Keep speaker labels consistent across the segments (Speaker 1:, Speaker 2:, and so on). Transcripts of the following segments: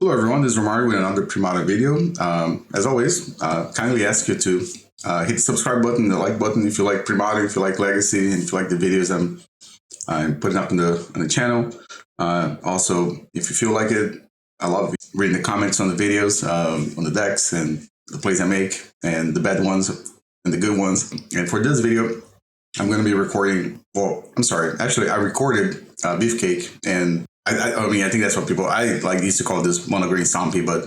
Speaker 1: Hello everyone, this is Romario with another Premodern video. As always, kindly ask you to hit the subscribe button, the like button if you like Premodern, if you like Legacy, and if you like the videos I'm putting up on the channel. Also, if you feel like it, I love reading the comments on the videos, on the decks and the plays I make, and the bad ones and the good ones. And for this video, I'm going to be recording, I recorded Beefcake, and I mean, I think that's what people, used to call this monogreen Stompy, but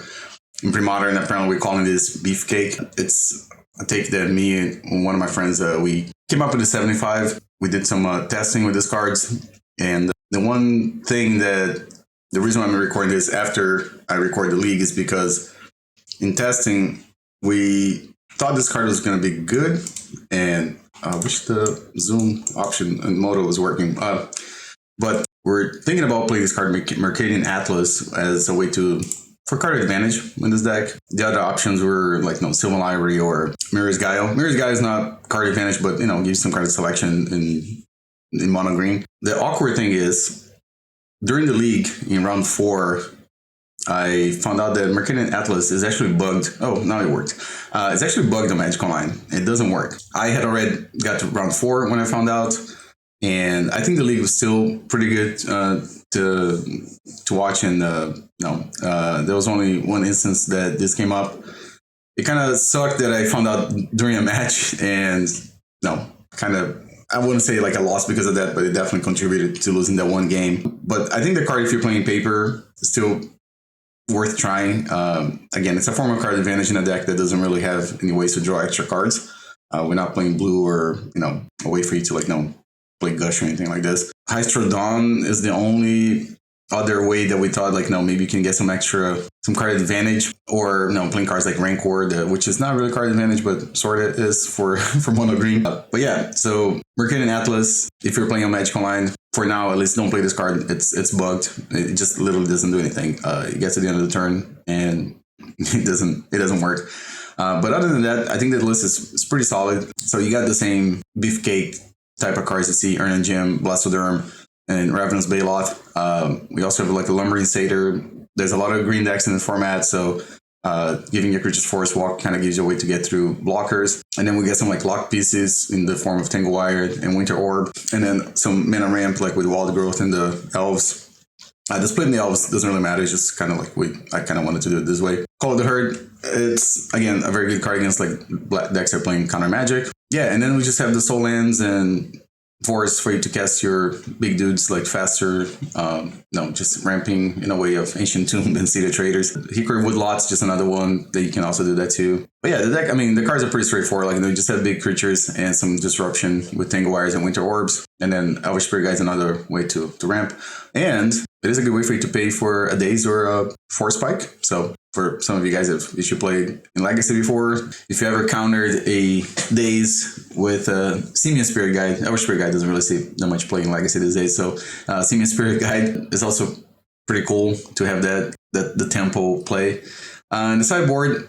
Speaker 1: in Premodern, apparently we're calling this Beefcake. It's a take that me and one of my friends, we came up with a 75. We did some testing with these cards, and the one thing the reason why I'm recording this after I record the league is because in testing, we thought this card was going to be good, and I wish the zoom option and modo was working, but we're thinking about playing this card, Mercadian Atlas, as a way for card advantage in this deck. The other options were like Sylvan Library or Mirror's Gaea. Mirror's Gaea is not card advantage, but gives some card selection in mono green. The awkward thing is, during the league in round 4, I found out that Mercadian Atlas is actually bugged. Oh, now it worked. It's actually bugged on Magic Online. It doesn't work. I had already got to round 4 when I found out. And I think the league was still pretty good to watch. And there was only one instance that this came up. It kind of sucked that I found out during a match, and I wouldn't say like I lost because of that, but it definitely contributed to losing that one game. But I think the card, if you're playing paper, is still worth trying. Again, it's a form of card advantage in a deck that doesn't really have any ways to draw extra cards. We're not playing blue or a way for you to play Gush or anything like this. Hystra Dawn is the only other way that we thought maybe you can get some card advantage, or playing cards like Rancor, which is not really card advantage but sort of is for mono green. But yeah, so Mercadian Atlas, if you're playing on Magic Online, for now at least, don't play this card. It's bugged. It just literally doesn't do anything. It gets to the end of the turn and it doesn't work. But other than that, I think that the list is pretty solid. So you got the same Beefcake type of cards you see: Erhnam Djinn, Blastoderm, and Ravenous Baloth. We also have the Lumbering Satyr. There's a lot of green decks in the format, so giving your creatures Forest Walk kind of gives you a way to get through blockers. And then we get some lock pieces in the form of Tangle Wire and Winter Orb, and then some mana ramp with Wild Growth in the Elves. The split in the Elves doesn't really matter. It's just kind of I kind of wanted to do it this way. Call of the Herd. It's, again, a very good card against black decks that are playing counter magic. Yeah, and then we just have the Soul Lands and forests for you to cast your big dudes faster. Just ramping in a way of Ancient Tomb and City of Traitors. Hickory Woodlot's just another one that you can also do that too. But yeah, the deck, the cards are pretty straightforward. They just have big creatures and some disruption with Tangle Wires and Winter Orbs. And then Elvish Spirit Guide is another way to ramp. And it is a good way for you to pay for a Daze or a Force Spike. So for some of you guys, if you played in Legacy before, if you ever countered a Daze with a Simian Spirit Guide, Elvish Spirit Guide doesn't really see that much play in Legacy these days. So Simian Spirit Guide is also pretty cool to have the tempo play. And the sideboard,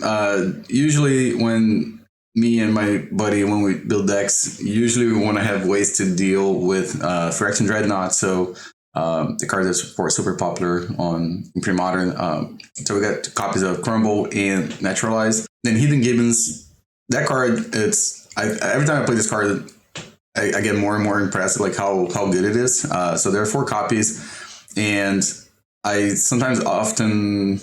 Speaker 1: usually when me and my buddy, when we build decks, usually we want to have ways to deal with Phyrexian Dreadnought. So the card that's, of course, super popular in Premodern. So we got copies of Crumble and Naturalize. Then Hidden Gibbons, that card, every time I play this card, I get more and more impressed how good it is. So there are 4 copies, and I often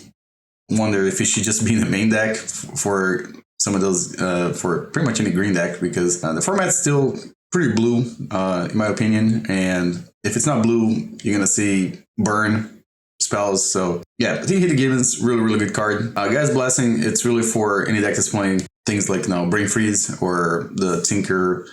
Speaker 1: wonder if it should just be in the main deck for some of those, for pretty much any green deck, because the format's still pretty blue, in my opinion. And if it's not blue, you're going to see burn spells. So yeah, I think Hidden Gibbons, really, really good card. Gaea's Blessing, it's really for any deck that's playing things like Brain Freeze or the Tinker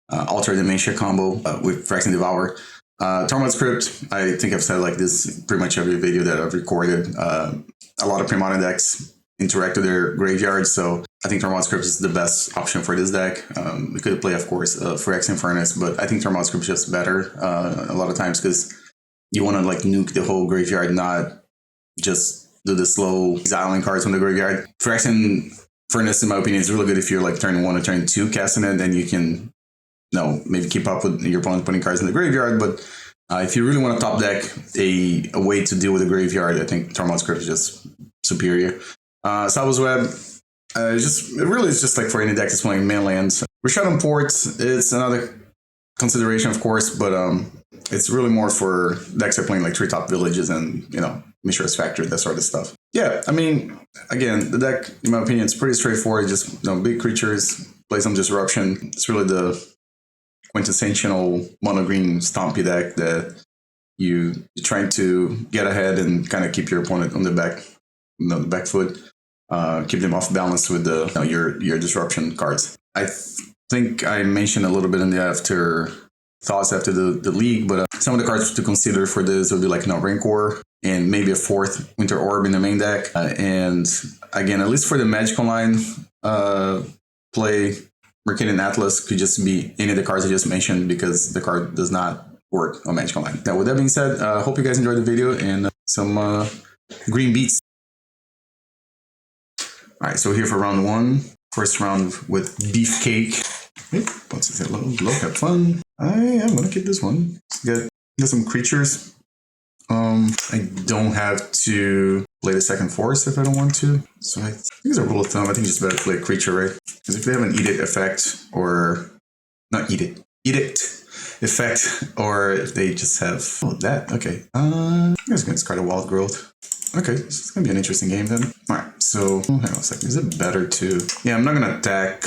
Speaker 1: Alter Dementia combo with Phyrexian Devour. Tormod's Crypt, I think I've said this pretty much every video that I've recorded. A lot of Premodern decks interact with their graveyards, so I think Tormod's Crypt is the best option for this deck. We could play, of course, Phyrexian Furnace, but I think Tormod's Crypt is just better a lot of times, because you want to nuke the whole graveyard, not just do the slow exiling cards from the graveyard. Phyrexian Furnace, in my opinion, is really good if you're turn 1 or turn 2 casting it, then you can maybe keep up with your opponent putting cards in the graveyard. But if you really want to top deck a way to deal with the graveyard, I think Tormod's Crypt is just superior. Tsabo's Web, it really is just like for any deck that's playing mainlands. Rashadon Port, it's another consideration, of course, but it's really more for decks that are playing like Treetop Villages and, you know, Mishra's Factory, that sort of stuff. Yeah, I mean, again, the deck, in my opinion, it's pretty straightforward. Just, you know, big creatures, play some disruption. It's really the quintessential mono green stompy deck that you're trying to get ahead and kind of keep your opponent on the back, you know, the back foot, keep them off balance with the, you know, your disruption cards. I think I mentioned a little bit in the thoughts after the league, but some of the cards to consider for this would be like, you know, Rancor and maybe a 4th Winter Orb in the main deck. And again, at least for the Magic Online play, Mercadian Atlas could just be any of the cards I just mentioned because the card does not work on Magic Online. Now, with that being said, hope you guys enjoyed the video and some green beats. All right, so here for round 1. First round with Beefcake. Wait, once it's a low, have fun. I am gonna keep this one. Get some creatures. I don't have to play the second forest if I don't want to. So I think it's a rule of thumb. I think it's just better to play a creature, right? Because if they have an edict effect, or not edict effect, or if they just have that. Okay. I'm just gonna discard a Wild Growth. Okay, so it's gonna be an interesting game then. All right. So hang on a second. Is it better to? Yeah, I'm not gonna attack.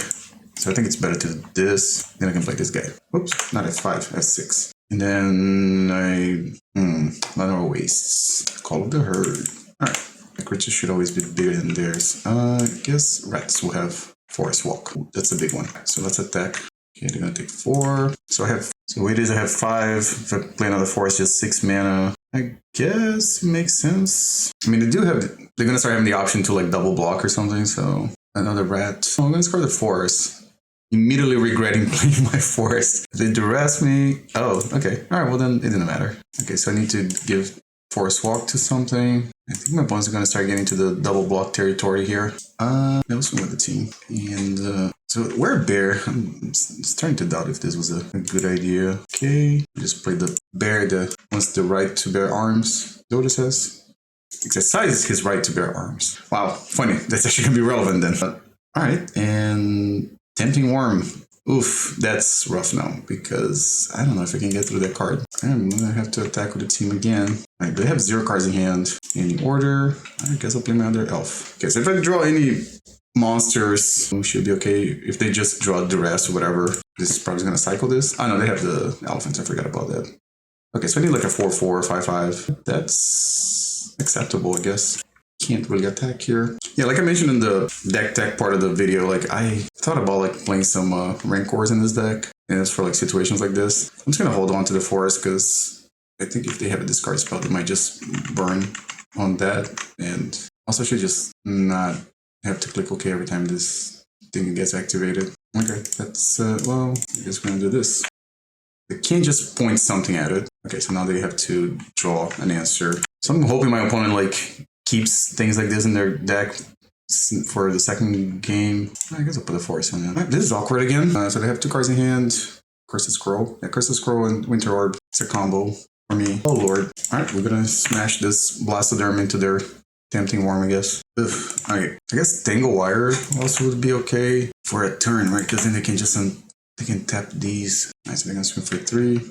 Speaker 1: So I think it's better to do this. Then I can play this guy. Whoops, not F5, F6. And then Llanowar Wastes. Call of the Herd. Alright. My creatures should always be bigger than theirs. I guess rats will have Forest Walk. Ooh, that's a big one. So let's attack. Okay, they're gonna take 4. So the way it is, I have 5. If I play another forest, just 6 mana. I guess it makes sense. I mean, they're gonna start having the option to like double block or something, so another rat. Oh, I'm gonna discard the forest. Immediately regretting playing my forest. They duress me. Oh, okay. All right, well then it didn't matter. Okay, so I need to give Forest Walk to something. I think my opponents are going to start getting to the double block territory here. That was with the team. And so we're a bear. I'm starting to doubt if this was a good idea. Okay, just play the bear that wants the right to bear arms. Is that what it says? Exercises his right to bear arms. Wow, funny. That's actually going to be relevant then. But, all right, and Tempting Worm. Oof, that's rough now because I don't know if I can get through that card. I'm gonna have to attack with the team again. All right, they have 0 cards in hand. Any order? I guess I'll play my other elf. Okay, so if I draw any monsters, we should be okay. If they just draw Duress or whatever, this is probably gonna cycle this. Oh no, they have the elephants. I forgot about that. Okay, so I need like a 4/4, 5/5. That's acceptable, I guess. Can't really attack here. Yeah, like I mentioned in the deck tech part of the video, like I thought about like playing some Rancors in this deck, and it's for like situations like this. I'm just gonna hold on to the forest because I think if they have a discard spell, they might just burn on that, and also should just not have to click OK every time this thing gets activated. Okay, that's well, I guess we're gonna do this. They can't just point something at it. Okay, so now they have to draw an answer. So I'm hoping my opponent like keeps things like this in their deck for the second game. I guess I'll put a forest on that. This is awkward again. So they have 2 cards in hand. Curse the Scroll. Yeah, Curse the Scroll and Winter Orb. It's a combo for me. Oh lord. Alright, we're gonna smash this Blastoderm into their Tempting Worm, I guess. Ugh. Okay, I guess Tangle Wire also would be okay for a turn, right? Because then they can just they can tap these. Alright, so they're gonna swing for 3.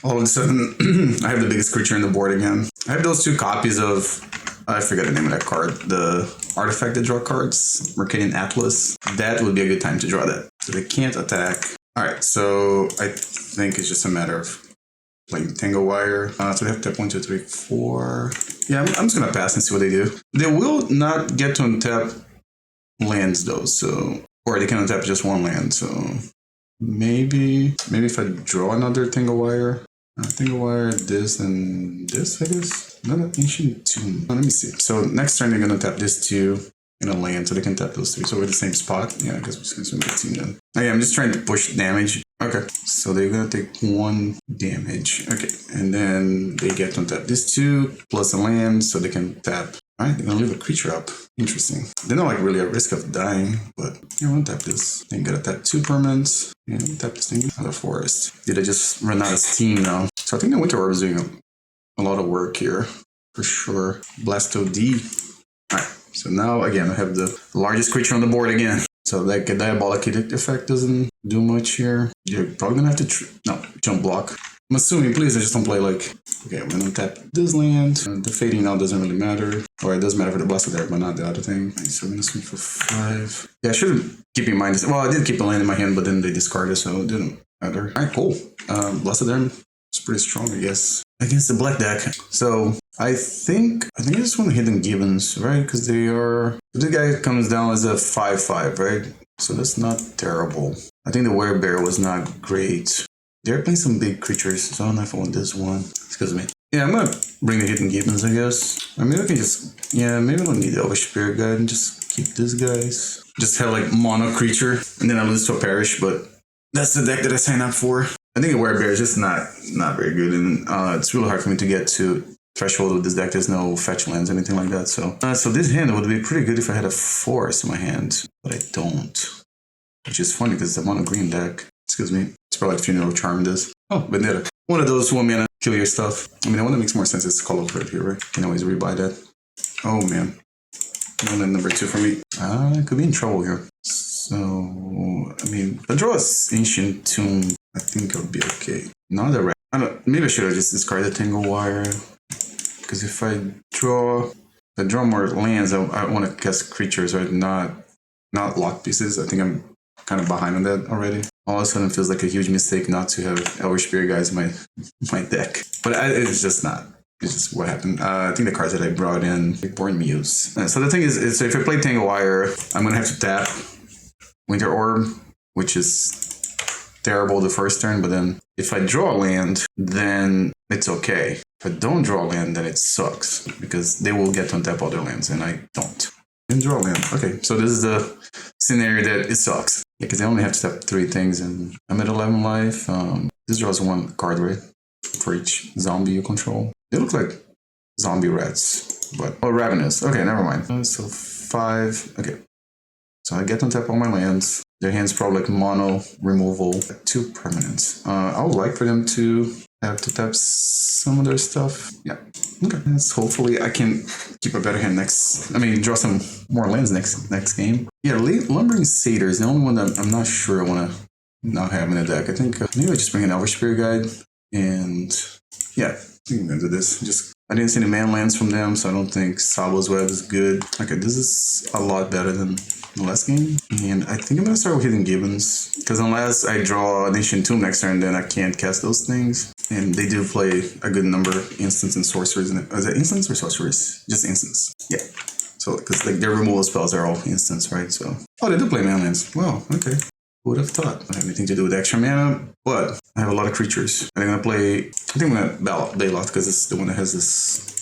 Speaker 1: All of a sudden, I have the biggest creature on the board again. I have those 2 copies of, I forget the name of that card, the artifact that draw cards, Mercadian Atlas. That would be a good time to draw that. So they can't attack. Alright, so I think it's just a matter of playing Tangle Wire. So they have to tap 1, 2, 3, 4. Yeah, I'm just gonna pass and see what they do. They will not get to untap lands though, so, or they can untap just 1 land, so maybe if I draw another Tangle Wire. Tangle Wire, this, and this, I guess. Another Ancient Tomb. Let me see. So next turn, they're going to tap this 2 in a land, so they can tap those 3. So we're at the same spot. Yeah, I guess we're just going to swing the team then. Okay, I'm just trying to push damage. Okay, so they're going to take 1 damage. Okay, and then they get to tap this 2 plus a land, so they can tap. Alright, they're going to leave a creature up. Interesting. They're not like really at risk of dying, but yeah, we'll tap this. Then gotta tap 2 permanents. Yeah, tap this thing out of forest. Did I just run out of steam now? So I think the Winter Orb is doing a lot of work here, for sure. Blasto D. Alright, so So now, again, I have the largest creature on the board again. So that Diabolic Edict effect doesn't do much here. You're probably going to have to jump block. I'm assuming, please, I just don't play like... Okay, I'm going to tap this land. The fading now doesn't really matter. Or it does matter for the Blastoderm, but not the other thing. So I'm going to swing for 5. Yeah, I should keep in mind this. Well, I did keep a land in my hand, but then they discarded, so it didn't matter. Alright, cool. Blastoderm is pretty strong, I guess, against the black deck. So I think I just want Hidden Gibbons, right? Because they are... This guy comes down as a 5/5, right? So that's not terrible. I think the Werebear was not great. They're playing some big creatures, so I don't know if I want this one. Excuse me. Yeah, I'm gonna bring the Hidden Gibbons, I guess. Or maybe I can just... Yeah, maybe I don't need the Elvish Spirit Guide and just keep these guys. Just have like mono creature, and then I lose to a Perish, but that's the deck that I signed up for. I think the Werebear is just not very good, and it's really hard for me to get to threshold with this deck. There's no fetch lands, anything like that. So this hand would be pretty good if I had a forest in my hand, but I don't. Which is funny because I'm on a green deck. Excuse me. It's probably like Funeral Charm this. Oh, Vendetta. One of those 1 mana kill your stuff. I mean, the one that makes more sense is Color Crypt here, right? You can always rebuy that. Oh man. One number 2 for me. I could be in trouble here. So, I mean, if I draw a Ancient Tomb, I think I'll be okay. Not the red. I don't. Maybe I should have just discarded Tangle Wire. Because if I draw more lands, I want to cast creatures, right? Not lock pieces. I think I'm kind of behind on that already. All of a sudden, it feels like a huge mistake not to have Elvish Spirit Guides in my deck. But it's just not. It's just what happened. I think the cards that I brought in, Born Muse. So the thing is so if I play Tangle Wire, I'm going to have to tap Winter Orb, which is terrible the first turn, but then if I draw a land, then it's okay. If I don't draw a land, then it sucks, because they will get to untap all their lands, and I don't. And draw a land. Okay, so this is the scenario that it sucks. Yeah, because I only have to tap 3 things, and I'm at 11 life. This draws 1 card, right? For each zombie you control. They look like zombie rats, but... Oh, Ravenous. Okay, never mind. So 5... Okay. So I get to untap all my lands. Their hand's probably like mono removal, 2 permanents. I would like for them to have to tap some of their stuff. Yeah. Okay. Hopefully I can keep a better hand next. I mean, draw some more lands next game. Yeah, Lumbering Satyr is the only one that I'm not sure I want to now have in the deck. I think maybe I just bring an Elvish Spirit Guide, and yeah, I think I'm gonna do this. I didn't see any man lands from them, so I don't think Tsabo's Web is good. Okay, this is a lot better than the last game. And I think I'm going to start with Hidden Gibbons, because unless I draw an Ancient Tomb next turn, then I can't cast those things. And they do play a good number of instants and sorceries. Is it instants or sorceries? Just instants. Yeah. So, because like their removal spells are all instants, right? So, oh, they do play man lands. Wow, okay. Who would have thought? I don't have anything to do with extra mana, but I have a lot of creatures. I'm going to play, I think I'm going to Baloth, because it's the one that has this.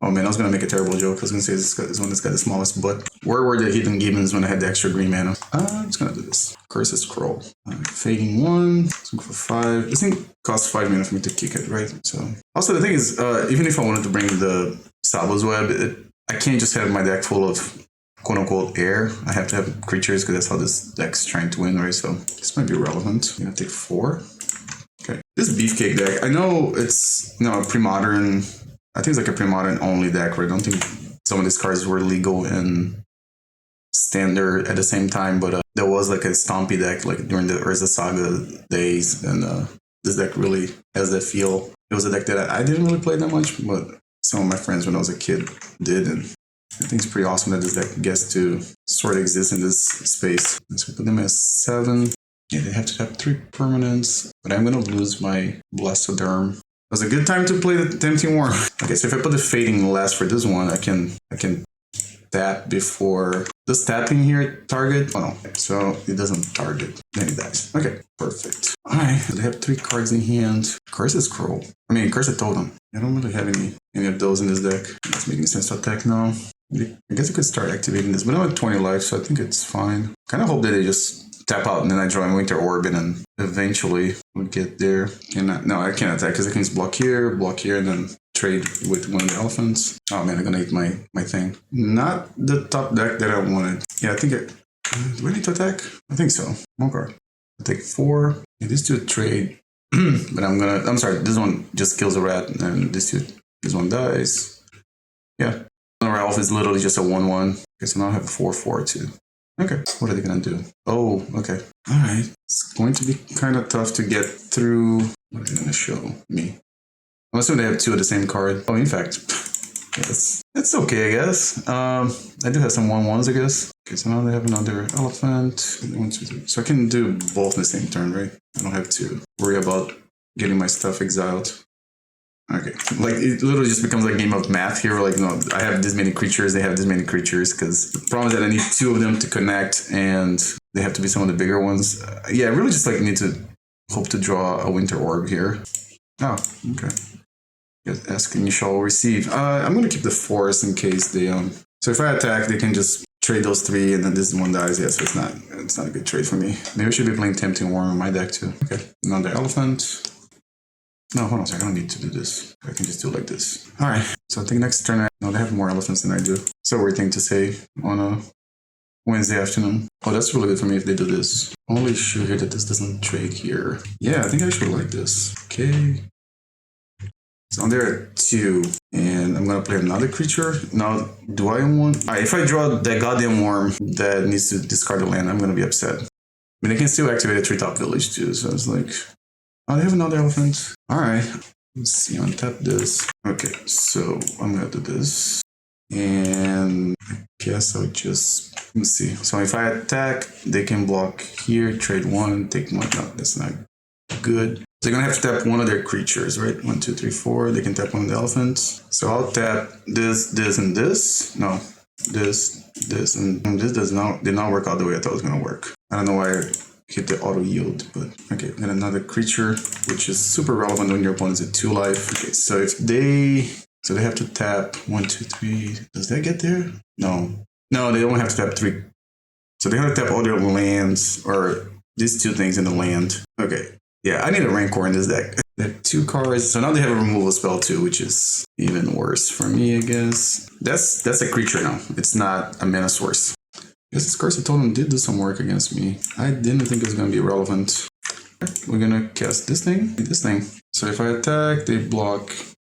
Speaker 1: Oh man, I was going to make a terrible joke. I was going to say this one that's got the smallest butt. Where were the Hidden Gibbons when I had the extra green mana? I'm just going to do this. Curse's Scroll. Fading 1. Let's go for 5. This thing costs 5 mana for me to kick it, right? So, also the thing is, even if I wanted to bring the Tsabo's Web, I can't just have my deck full of quote-unquote air. I have to have creatures, because that's how this deck's trying to win, right? So this might be relevant. I'm going to take 4. Okay. This Beefcake deck, I know it's, a pre-modern... I think it's like a pre-modern only deck, right? I don't think some of these cards were legal in standard at the same time, but there was like a Stompy deck like during the Urza Saga days, and this deck really has that feel. It was a deck that I didn't really play that much, but some of my friends when I was a kid did, and I think it's pretty awesome that this deck gets to sort of exist in this space. So put them as 7. Yeah, they have to have 3 permanents, but I'm going to lose my Blastoderm. It was a good time to play the Tempting Wurm. Okay, so if I put the Fading last for this one, I can tap before... Does tapping here target? Oh no, so it doesn't target. Then it dies. Okay, perfect. Alright, they have 3 cards in hand. Curse's Scroll. Cursed Totem. I don't really have any of those in this deck. It's making sense to attack now. I guess I could start activating this, but I'm at 20 life, so I think it's fine. Kind of hope that they just tap out and then I draw a Winter Orb and eventually we'll get there. No, I can't attack because I can just block here, and then trade with one of the elephants. Oh man, I'm gonna eat my thing. Not the top deck that I wanted. Yeah, I think do I need to attack? I think so. One card. I take 4. Yeah, these 2 trade. But I'm sorry, this one just kills a rat, and this one dies. Yeah. Llanowar Elf is literally just a 1/1. Okay, so now I have a 4/4 too. Okay, what are they gonna do? Oh, okay. Alright. It's going to be kind of tough to get through. What are they gonna show me? I'm assuming they have 2 of the same card. Oh, in fact, it's okay, I guess. I do have some 1/1s, I guess. Okay, so now they have another elephant. 1, 2, 3. So I can do both in the same turn, right? I don't have to worry about getting my stuff exiled. Okay, like it literally just becomes like a game of math here. Like, no, I have this many creatures, they have this many creatures, because the problem is that I need 2 of them to connect, and they have to be some of the bigger ones. Yeah, I really just like need to hope to draw a Winter Orb here. Oh, okay. Yes, ask and you shall receive. I'm gonna keep the forest in case they So if I attack, they can just trade those 3, and then this one dies. Yeah, so it's not a good trade for me. Maybe I should be playing Tempting Worm in my deck too. Okay, another elephant. No, hold on a second, I don't need to do this. I can just do it like this. Alright, so I think next turn, no, they have more elephants than I do. It's a weird thing to say on a Wednesday afternoon. Oh, that's really good for me if they do this. Only issue here that this doesn't trade here. Yeah, I think I should like this. Okay. So I'm there at 2, and I'm gonna play another creature. Now, do I want... Alright, if I draw that goddamn worm that needs to discard a land, I'm gonna be upset. I mean, I can still activate a Treetop Village too, so it's like... Oh, they have another elephant. Alright. Let's see, untap this. Okay, so I'm gonna do this. And I guess I'll just... Let's see. So if I attack, they can block here, trade 1, take 1. No, that's not good. They're gonna have to tap one of their creatures, right? 1, 2, 3, 4. They can tap one of the elephants. So I'll tap this, this, and this. No, this, and this did not work out the way I thought it was gonna work. I don't know why I hit the auto yield, but okay. Then another creature, which is super relevant when your opponent's at 2 life. Okay, so if they have to tap 1, 2, 3. Does that get there? No, they only have to tap 3. So they have to tap all their lands, or these 2 things in the land. Okay. Yeah, I need a Rancor in this deck. They have 2 cards, so now they have a removal spell too, which is even worse for me, I guess. That's a creature now. It's not a mana source. I guess this Curse of Totem did do some work against me. I didn't think it was going to be relevant. We're going to cast this thing. So if I attack, they block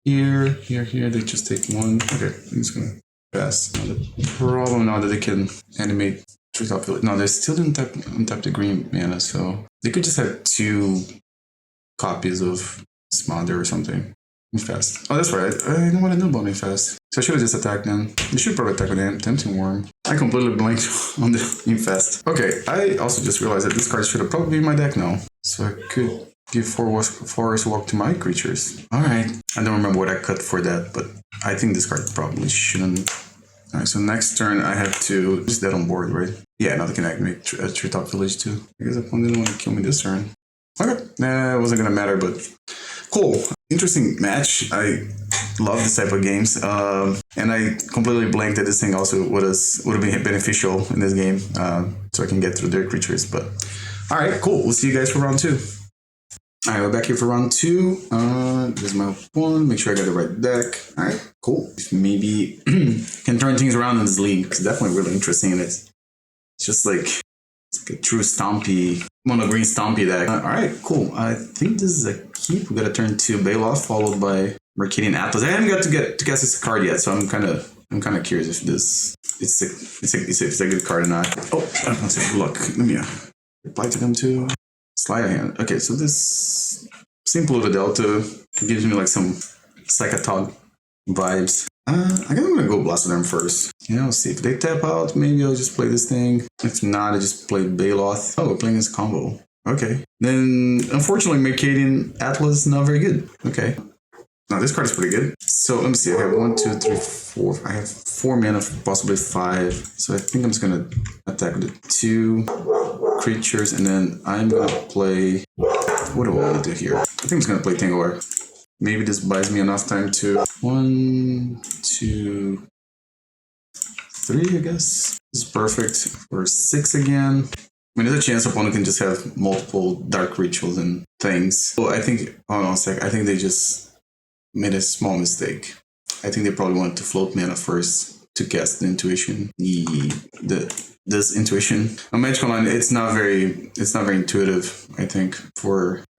Speaker 1: here, here, here. They just take 1. Okay, I'm just going to pass. Now the problem now that they can animate Treetop Village. No, they still didn't untap the green mana, so they could just have 2 copies of Smother or something. Infest. Oh, that's right. I know what I know about Infest. So I should have just attacked them. You should probably attack with the Tempting Worm. I completely blanked on the Infest. Okay, I also just realized that this card should have probably been in my deck now. So I could give Forest Walk to my creatures. Alright. I don't remember what I cut for that, but I think this card probably shouldn't. Alright, so next turn I have to... Just dead on board, right? Yeah, now they can activate a Treetop Village too. I guess the opponent didn't want to kill me this turn. Okay, nah, it wasn't gonna matter, but... Cool. Interesting match. I love this type of games. And I completely blanked that this thing also would have been beneficial in this game. So I can get through their creatures, but... Alright, cool. We'll see you guys for round 2. Alright, we're back here for round 2. There's my opponent. Make sure I got the right deck. Alright, cool. Maybe can turn things around in this league. It's definitely really interesting, and it's just like... It's like a true stompy, mono green stompy deck. Alright, cool. I think this is a keep. We gotta turn to Baloth, followed by Mercadian Atlas. I haven't got to guess this card yet, so I'm kind of curious if this it's a good card or not. Oh, let's say look. Let me reply to them too. Sleight of hand. Okay, so this simple little delta gives me like some Psychotog vibes. I guess I'm gonna go Blastoderm first. Yeah, let's see. If they tap out, maybe I'll just play this thing. If not, I just play Baloth. Oh, we're playing this combo. Okay. Then, unfortunately, Mercadian Atlas not very good. Okay. Now, this card is pretty good. So, let me see. I have 1, 2, 3, 4. I have 4 mana, possibly 5. So, I think I'm just gonna attack with the 2 creatures, and then I'm gonna play... What do I want to do here? I think I'm just gonna play Tangle Wire. Maybe this buys me enough time to 1, 2, 3, I guess. This is perfect for 6 again. I mean, there's a chance opponent can just have multiple dark rituals and things. Well, I think, hold on a sec. I think they just made a small mistake. I think they probably wanted to float mana first to cast the intuition. This intuition. On Magic Online, it's not very intuitive, I think.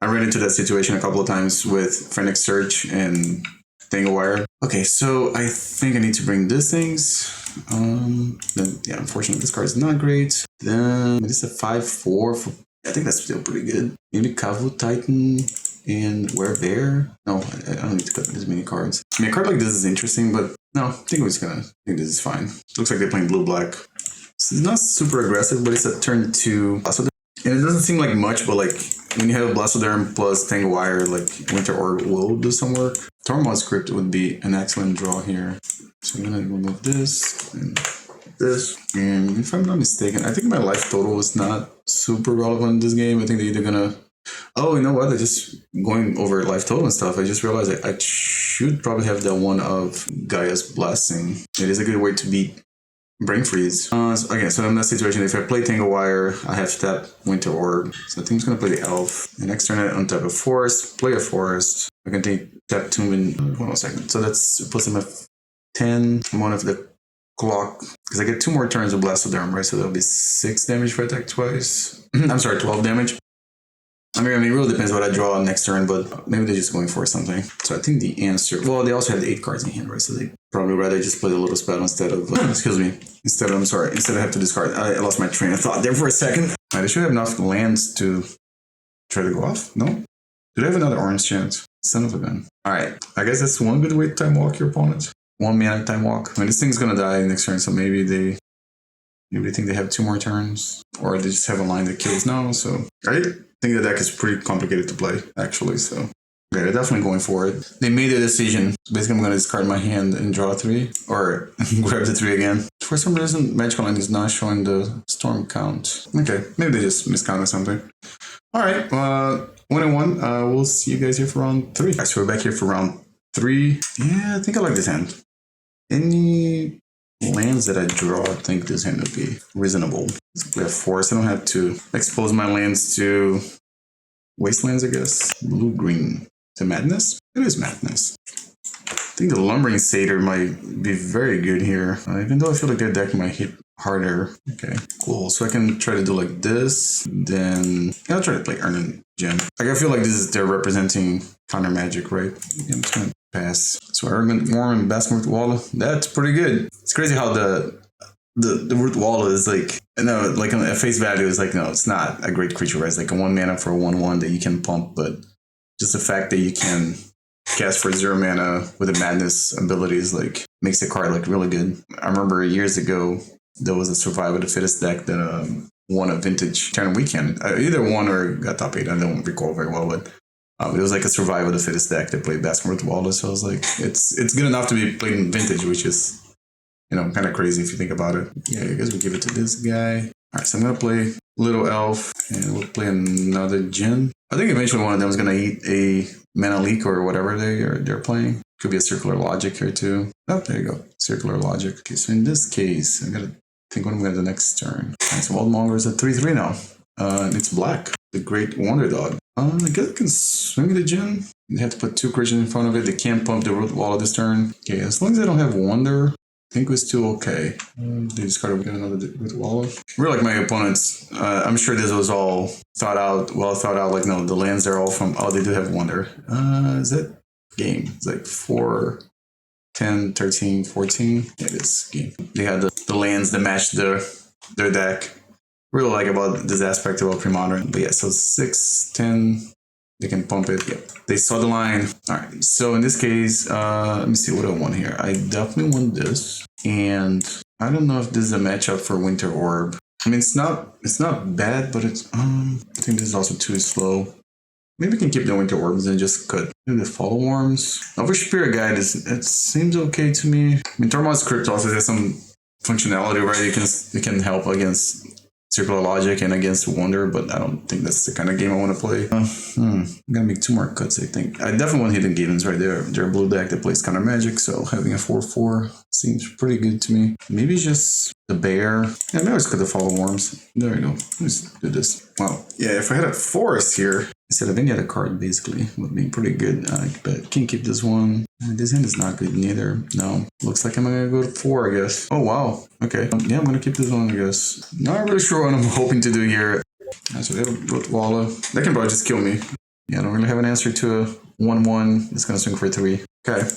Speaker 1: I ran into that situation a couple of times with Frantic Search, and Tangle Wire. Okay, so I think I need to bring these things. Then yeah, unfortunately this card is not great. Then this is a 5/4 for, I think that's still pretty good. Maybe Kavu Titan and Bear. No, I don't need to cut this many cards. I mean, a card like this is interesting, but no, I think this is fine. Looks like they're playing blue-black. So it's not super aggressive, but it's a turn 2 Blastoderm. And it doesn't seem like much, but like when you have a Blastoderm plus Tangle Wire, like Winter Orb will do some work. Tormod's Crypt would be an excellent draw here. So I'm gonna remove this and this. And if I'm not mistaken, I think my life total is not super relevant in this game. I think they're either gonna... Oh, you know what? I just going over life total and stuff. I just realized I should probably have that one of Gaea's Blessing. It is a good way to beat Brain Freeze. So I'm in that situation. If I play Tangle Wire, I have to tap Winter Orb. So I think I'm just gonna play the Elf. And next turn I untap a Forest, play a Forest. I can tap Tomb in 1 more second. So that's plus him at 10. One of the clock. Because I get 2 more turns of Blastoderm, right? So that'll be 6 damage if I attack twice. I'm sorry, 12 damage. I mean, it really depends what I draw next turn, but maybe they're just going for something. So I think the answer... Well, they also have the 8 cards in hand, right? So they probably rather just play the little spell instead of... excuse me. Instead I have to discard. I lost my train of thought there for a second. They should have enough lands to try to go off. No? Do they have another orange chance? Son of a gun. Alright. I guess that's one good way to time walk your opponent. 1 mana time walk. I mean, this thing's gonna die next turn, so maybe they think they have 2 more turns. Or they just have a line that kills now, so... I think the deck is pretty complicated to play, actually, so... Okay, they're definitely going for it. They made a decision. Basically, I'm going to discard my hand and draw 3. Or grab the 3 again. For some reason, Magical Land is not showing the storm count. Okay, maybe they just miscounted something. Alright, 1-1. We'll see you guys here for round 3. Alright, so we're back here for round 3. Yeah, I think I like this hand. Any lands that I draw, I think this hand would be reasonable. Let's play a Forest. I don't have to expose my lands to wastelands, I guess. Blue-green. To Madness? It is Madness. I think the Lumbering Satyr might be very good here. Even though I feel like their deck might hit harder. Okay, cool. So I can try to do like this. Then I'll try to play Erhnam Djinn. Like, I feel like this is they're representing counter magic, right? I'm just gonna pass. So Erhnam Wurm and Basking Wall. That's pretty good. It's crazy how the root wall is like, no, like on a face value is like, no, it's not a great creature, right? It's like a 1 mana for a 1/1 that you can pump, but just the fact that you can cast for 0 mana with a Madness ability is like, makes the card like really good. I remember years ago, there was a Survival of the Fittest deck that won a vintage Turn Weekend. Either won or got top 8, I don't recall very well, but it was like a Survival of the Fittest deck that played Basking Wall. So I was like, it's good enough to be played in vintage, which is, you know, kind of crazy if you think about it. Yeah, I guess we give it to this guy. Alright, so I'm going to play Little Elf, and we'll play another Djinn. I think eventually one of them is going to eat a Mana Leak or whatever they're playing. Could be a Circular Logic here too. Oh, there you go. Circular Logic. Okay, so in this case, I got to think what I'm going to do next turn. Alright, so Wildmonger is at 3/3 now. And it's black. The Great Wonder Dog. I guess I can swing the Djinn. They have to put 2 creatures in front of it. They can't pump the Root Wall this turn. Okay, as long as I don't have Wonder, I think we're still okay. They discarded, we got another with Wall. Really like my opponents. I'm sure this was all well thought out. Like, no, the lands are all from, oh, they do have Wonder. Is that game? It's like 4, 10, 13, 14. Yeah, it is game. They had the lands that match their deck. Really like about this aspect about Premodern. But yeah, so 6, 10, they can pump it. Yeah, they saw the line. All right, so in this case, let me see what I want here. I definitely want this. And I don't know if this is a matchup for Winter Orb. I mean, it's not bad, but it's, I think this is also too slow. Maybe we can keep the Winter Orbs and just cut. Maybe the Fallow Wurms. Elvish Spirit Guide, it seems okay to me. I mean, Tormod's Crypt also has some functionality, right? You can help against Circular Logic and against Wonder, but I don't think that's the kind of game I want to play. I'm gonna make 2 more cuts, I think. I definitely want Hidden Gibbons right there. They're a blue deck that plays counter magic, so having a 4/4 seems pretty good to me. Maybe just the bear. Yeah, maybe I just cut the Fallow Wurms. There we go. Let's do this. Wow. Yeah, if I had a forest here instead of any other card, basically, would be pretty good. But can't keep this one. This hand is not good neither. No. Looks like I'm gonna go to 4, I guess. Oh, wow. Okay. Yeah, I'm gonna keep this one, I guess. Not really sure what I'm hoping to do here. So they have a Rootwalla. That can probably just kill me. Yeah, I don't really have an answer to a 1/1. It's gonna swing for 3. Okay.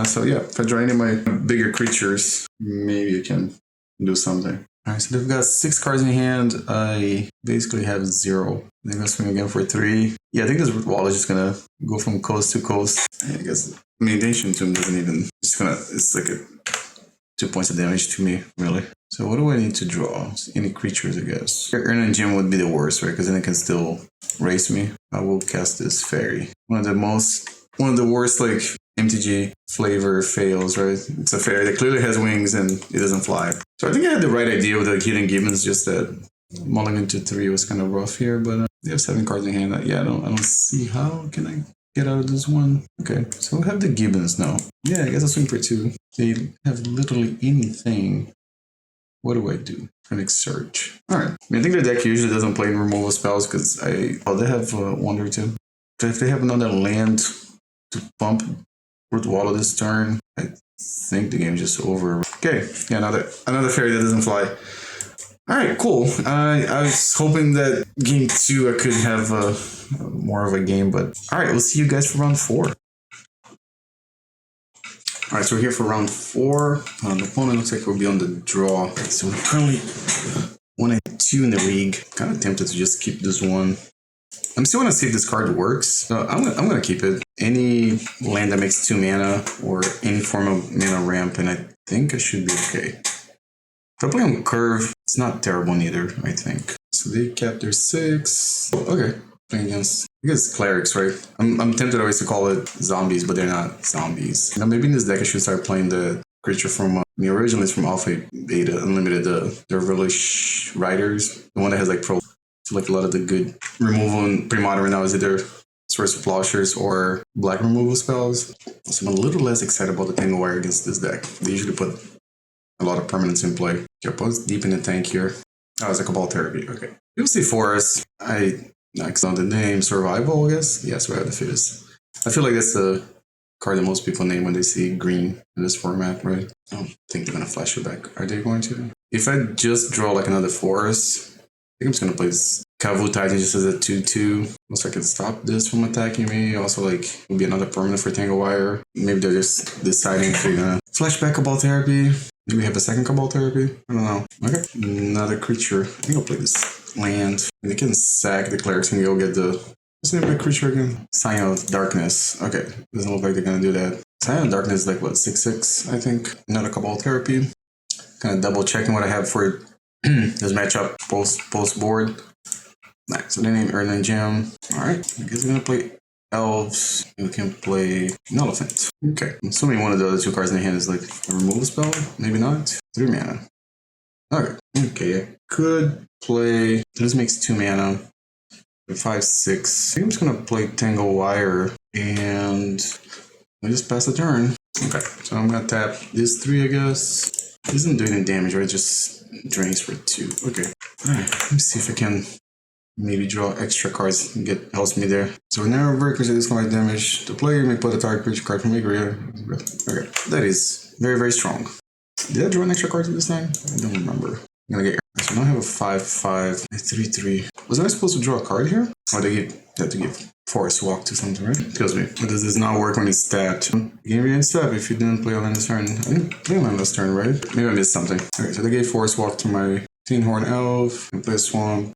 Speaker 1: So yeah, if I draw any of my bigger creatures, maybe I can do something. All right, so they've got 6 cards in hand. I basically have 0. They're gonna swing again for 3. Yeah, I think this wall is just gonna go from coast to coast. I guess, I mean, the Ancient Tomb doesn't even, it's like 2 points of damage to me, really. So what do I need to draw? Any creatures, I guess. Erhnam Djinn would be the worst, right? Because then it can still race me. I will cast this fairy. One of the worst, like, MTG flavor fails, right? It's a fairy that clearly has wings and it doesn't fly. So I think I had the right idea with the Hidden Gibbons, just that mulligan to 3 was kind of rough here, but they have 7 cards in hand. Yeah, I don't see how can I get out of this one. Okay, so we have the Gibbons now. Yeah, I guess I'll swing for 2. They have literally anything. What do I do? Phoenix Search. Alright. I mean, I think the deck usually doesn't play removal spells because they have Wonder too. So if they have another land to pump Root Wallow this turn, I think the game's just over. Okay, yeah, another fairy that doesn't fly. Alright, cool. I was hoping that game 2 I could have more of a game, but alright, we'll see you guys for round 4. Alright, so we're here for round 4. The opponent looks like we'll be on the draw. So we're currently 1-2 in the league. Kind of tempted to just keep this one. I'm still want to see if this card works. So I'm gonna keep it. Any land that makes 2 mana or any form of mana ramp, and I think I should be okay. If I play on curve, it's not terrible neither, I think. So they cap their 6. Okay. Playing against, I guess, clerics, right? I'm tempted always to call it zombies, but they're not zombies. Now maybe in this deck I should start playing the creature from originally it's from Alpha Beta Unlimited, the Elvish Riders, the one that has like pro. So like a lot of the good removal in Premodern right now is either Source of Plowshares or black removal spells. So I'm a little less excited about the Tangle Wire against this deck. They usually put a lot of permanents in play. Your opponent's deep in the tank here. Oh, it's a Cabal Therapy. Okay. You'll see Forest. I on the name Survival, I guess. Yeah, Survival the Fittest. I feel like that's the card that most people name when they see green in this format, right? I don't think they're gonna flash it back. Are they going to? If I just draw like another Forest, I think I'm just gonna play this Kavu Titan just as a 2/2. Also, I can stop this from attacking me. Also, like, it would be another permanent for Tangle Wire. Maybe they're just deciding if they're gonna flash back Cabal Therapy. Maybe we have a second Cabal Therapy. I don't know. Okay, another creature. I think I'll play this land. And they can sack the clerics and go get the... What's the name of the creature again? Sign of Darkness. Okay, doesn't look like they're gonna do that. Sign of Darkness is like, what, 6/6, I think? Another Cabal Therapy. Kind of double checking what I have for this matchup post board. Nice, so they name Erhnam Djinn. Alright, I guess we're gonna play Elves. We can play an Elephant. Okay, I'm assuming one of the other 2 cards in the hand is like a removal spell. Maybe not. 3 mana. Okay, I could play. This makes 2 mana. 5/6. I think I'm just gonna play Tangle Wire and I just pass the turn. Okay, so I'm gonna tap this 3, I guess. It doesn't do any damage, right? It just drains for 2. Okay. Alright, let me see if I can maybe draw extra cards and helps me there. So now breakers at this kind of damage. The player may put a target creature card from your graveyard. Okay, that is very, very strong. Did I draw an extra card this time? I don't remember. I'm gonna get. So now I have a 5/5, a 3/3. Was I supposed to draw a card here? Or they have to give Forest Walk to something, right? Excuse me. But does this not work when it's tapped? You can re-step if you didn't play on this turn. I didn't play on this turn, right? Maybe I missed something. Okay, so they gave Forest Walk to my Fyndhorn Elves. I play a Swamp.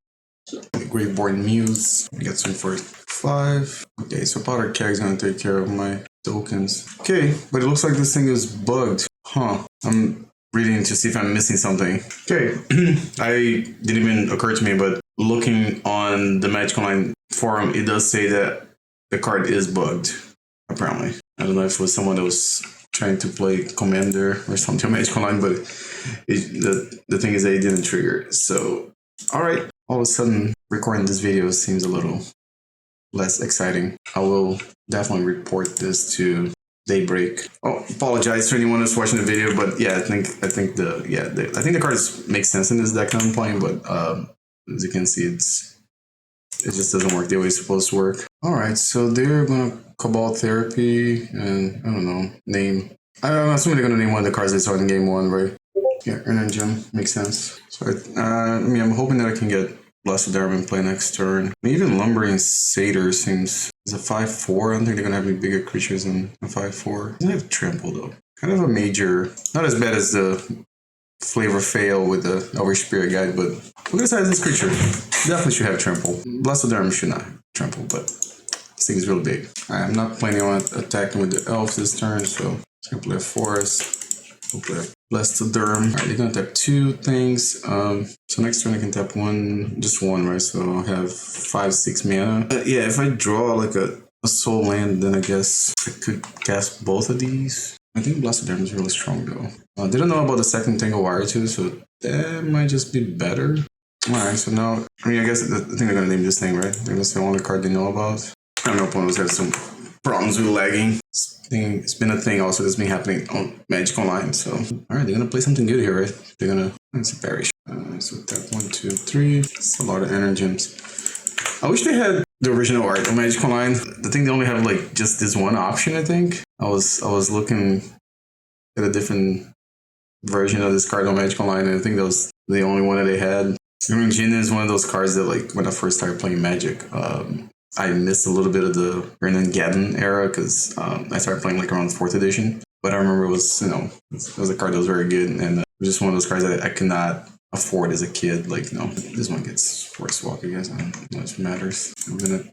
Speaker 1: Graveborn Muse. I get some for 5. Okay, so Powder Keg's gonna take care of my tokens. Okay, but it looks like this thing is bugged. Huh. I'm reading to see if I'm missing something. Okay, I didn't even occur to me, but looking on the Magic Online forum, it does say that the card is bugged, apparently. I don't know if it was someone that was trying to play Commander or something on Magic Online, but the thing is that it didn't trigger. So, alright. All of a sudden, recording this video seems a little less exciting. I will definitely report this to Daybreak. Oh, apologize to anyone who's watching the video, but yeah, I think the cards make sense in this deck that I'm playing, but as you can see, it just doesn't work the way it's supposed to work. All right, so they're gonna Cabal Therapy and I don't know name. I'm assuming they're gonna name one of the cards they saw in game 1, right? Yeah, Erhnam Djinn makes sense. So I mean, I'm hoping that I can get Blastoderm and play next turn. Even Lumbering Satyr seems is a 5/4. I don't think they're gonna have any bigger creatures than a 5/4. They have Trample though. Kind of a major, not as bad as the Flavor Fail with the Elvish Spirit Guide, but look at the size of this creature. Definitely should have Trample. Blastoderm should not have Trample, but this thing is really big. I'm not planning on attacking with the Elves this turn, so I'm gonna play a Forest. We'll play a Blastoderm. Alright, they're gonna tap 2 things. So next turn I can tap just one, right? So I'll have 5/6 mana. Yeah, if I draw like a soul land, then I guess I could cast both of these. I think Blastoderm is really strong though. Didn't know about the second Tangle Wire too, so that might just be better. Alright, so now, I mean, I guess I think they're gonna name this thing, right? They're gonna say the only card they know about. I don't know, opponents have some problems with lagging. It's been a thing also that's been happening on Magic Online, so. Alright, they're gonna play something good here, right? They're gonna, it's a Perish. So tap 1, 2, 3. It's a lot of Erhnam Djinns. I wish they had the original art on Magic Online. I think they only have like just this one option, I think. I was looking at a different version of this card on Magic Online, and I think that was the only one that they had. Erhnam Djinn is one of those cards that, like, when I first started playing Magic, I missed a little bit of the Erhnam Djinn era because I started playing like around 4th edition. But I remember it was, it was a card that was very good, and it was just one of those cards that I could not afford as a kid. Like, no, this one gets Forest Walk, I guess. I don't know if it matters. I'm gonna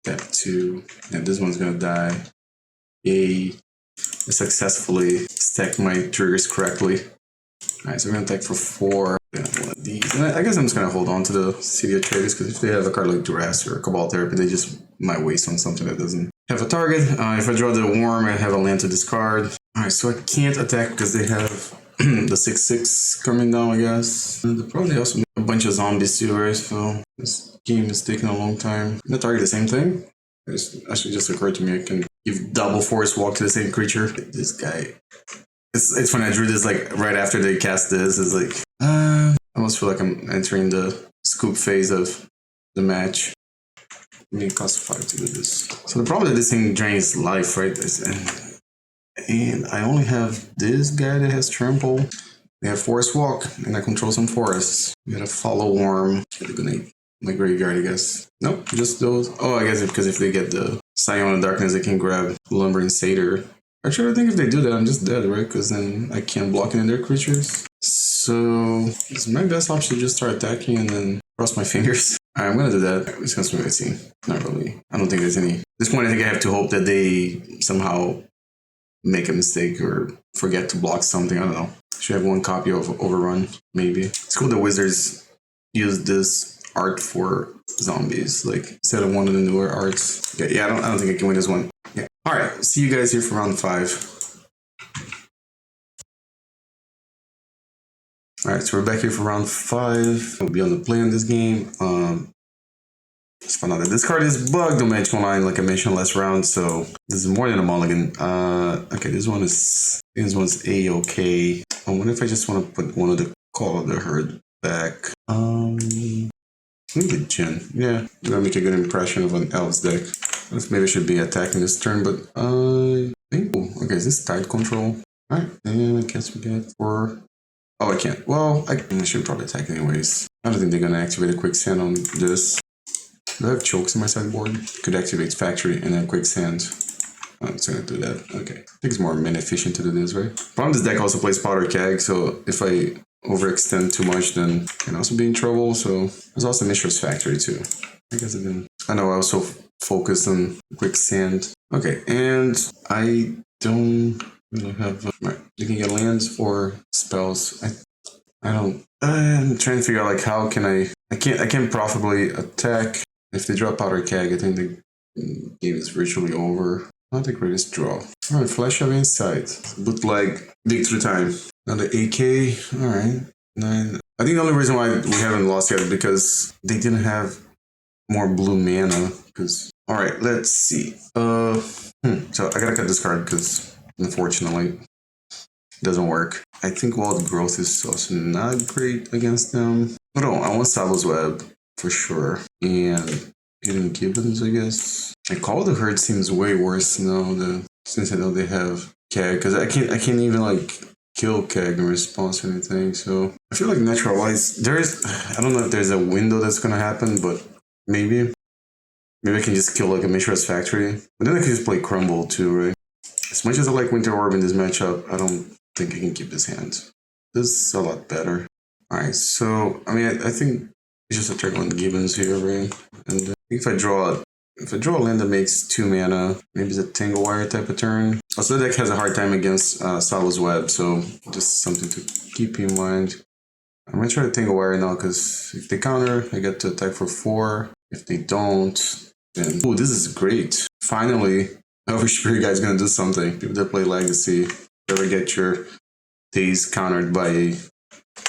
Speaker 1: tap 2, and this one's gonna die. Yay. I successfully stacked my triggers correctly. Alright, so we're gonna attack for 4. One of these. And I guess I'm just gonna hold on to the City of Traitors because if they have a card like Duress or Cabal Therapy, they just might waste on something that doesn't have a target. If I draw the Worm, I have a land to discard. Alright, so I can't attack because they have the 6/6 coming down, I guess. And they probably also make a bunch of zombies too, right? So this game is taking a long time. I'm gonna target the same thing. It actually just occurred to me I can give double Forest Walk to the same creature. This guy. It's funny, I drew this like right after they cast this. It's like, I almost feel like I'm entering the scoop phase of the match. I mean, it costs 5 to do this. So the problem is this thing drains life, right? And I only have this guy that has Trample. They have Forest Walk, and I control some forests. We got a Fallow Wurm. They're gonna eat my graveyard, I guess. Nope, just those. Oh, I guess because if they get the Scion of Darkness, they can grab Lumbering Satyr. Actually, I think if they do that, I'm just dead, right? Because then I can't block any of their creatures. So it's my best option to just start attacking and then cross my fingers. Alright, I'm gonna do that. It's gonna swing my team. Not really. I don't think there's any. At this point, I think I have to hope that they somehow make a mistake or forget to block something. I don't know. Should have 1 copy of Overrun, maybe. It's cool the Wizards use this art for zombies, like instead of one of the newer arts. Yeah, I don't think I can win this one. Yeah. Alright, see you guys here for round 5. Alright, so we're back here for round 5. We'll be on the play in this game. Let's find out that this card is bugged on Magic Online, like I mentioned last round, so this is more than a mulligan. Okay, this one's A-okay. I wonder if I just want to put one of the Call of the Herd back. Let me get Djinn. Yeah, I'm gonna make a good impression of an Elves deck. Maybe I should be attacking this turn, but I think. Oh, okay, is this Tide Control? Alright, and I guess we get 4. Oh, I can't. Well, I should probably attack anyways. I don't think they're gonna activate a Quicksand on this. Do I have Chokes in my sideboard? Could activate Factory and then Quicksand. I'm just gonna do that. Okay. I think it's more mana efficient to do this, right? Problem this deck also plays Powder Keg, so if I overextend too much, then I can also be in trouble. So there's also Mishra's Factory too. I guess I know I was so focused on Quicksand. Okay, and I don't really have. Right, you can get lands or spells. I don't. I'm trying to figure out like how can I can't profitably attack. If they draw Powder Keg, I think the game is virtually over. Not the greatest draw. Alright, Flash of Insight. Bootleg, dig through time. Another AK. Alright. 9. I think the only reason why we haven't lost yet is because they didn't have more blue mana. Alright, let's see. So I gotta cut this card because unfortunately it doesn't work. I think Wild Growth is also not great against them. But no, I want Tsabo's Web for sure. And Hidden Gibbons, I guess. I Call the Herd seems way worse now since I know they have Keg, because I can't even like
Speaker 2: kill Keg in response to anything. So I feel like Naturalize, I don't know if there's a window that's gonna happen, but maybe I can just kill like a Mishra's Factory. But then I can just play Crumble too, right? As much as I like Winter Orb in this matchup, I don't think I can keep his hand. This is a lot better. Alright, so I mean I think it's just a turn on the Gibbons here, right? And if I draw a land that makes 2 mana, maybe it's a Tangle Wire type of turn. Also, the deck has a hard time against Tsabo's Web, so just something to keep in mind. I'm gonna try to Tangle Wire now, because if they counter, I get to attack for 4. If they don't, then... Oh, this is great. Finally, Elvish Spirit Guide is gonna do something. People that play Legacy, ever get your days countered by a